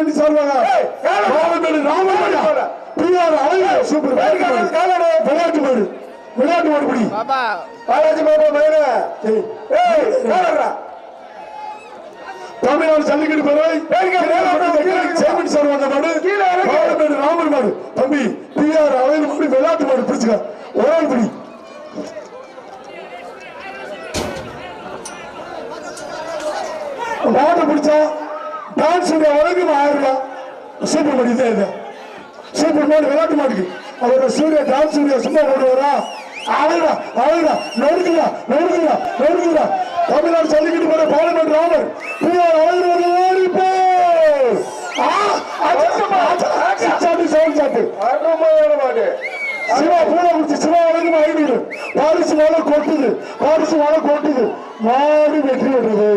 பண்ணி சார்பாக சூப்பர் விளையாட்டு மாடு விளையாட்டு மாடு பிடி பாலாஜி பாபா மயில தமிழ்நாடு ஜல்லிக்கட்டு பேரவை சார் வந்த மாடு ராமர் மாடு தம்பி பிஆர் அழகு மாடு விளையாட்டு மாடு பிடிச்சுக்க ஒரு ஆள் பிடி மாட்டை பிடிச்சா டான்ஸ் வரைக்கும் 1000 ரூபாய் சூப்பர் மாடு இதே சூப்பர் மாடு விளையாட்டு மாட்டுக்கு அவரோட சூரிய டான்ஸ் சும்மா போடுவாரா அழகா அழகா நொறுக்குதா நொறுக்குதா நொறுக்குதா தமிழ்நாடு ஜல்லிக்கட்டு போற பாலமேடு ராமர் பிஆர் அழகு ஓடி போ சிவா பூனை குடிச்சு சிவா வரைக்கும் 500 பாரிசு மாலை கொட்டுது பாரிசு மாலை கொட்டுது மாடு வெற்றி பெற்றது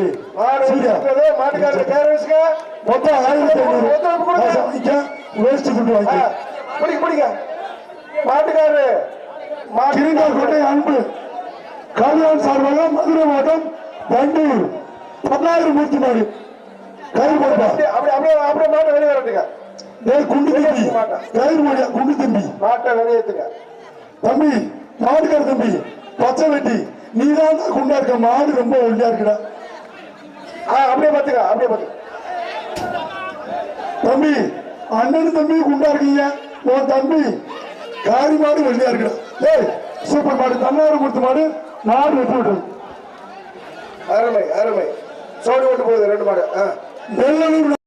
மாட்டுக்காரர் பேரண்ட்ஸ்க்கு மொத்தம் 1500 வேஸ்ட் ஃபுட் வாங்கி பிடிக்க மாட்டுக்காரரு கிரிங்கால் கோட்டை அன்பு கல்யாண் சார்பாக மதுரை மாவட்டம் வண்டூர் 10000 மூர்த்தி மாடு கயிறு போடுப்பா அப்படியே மாட்டை வெளியே வரட்டுங்க குண்டு தம்பி கயிறு மாடியா குண்டு தம்பி மாட்டை வெளியேற்றுங்க தம்பி மாடுக்கார தம்பி பச்சை வெட்டி நீதான் குண்டா இருக்க மாடு ரொம்ப ஒல்லியா இருக்குடா அப்படியே பாத்துக்க அப்படியே பாத்துக்க தம்பி அண்ணன் தம்பி குண்டா இருக்கீங்க உன் தம்பி காரி மாடு ஒல்லியா இருக்குடா ஏய் சூப்பர் மாடு 10000 கொடுத்த மாடு நாடு வெட்டி விட்டு அருமை அருமை சோடி ஓட்டு போகுது 2 மாடு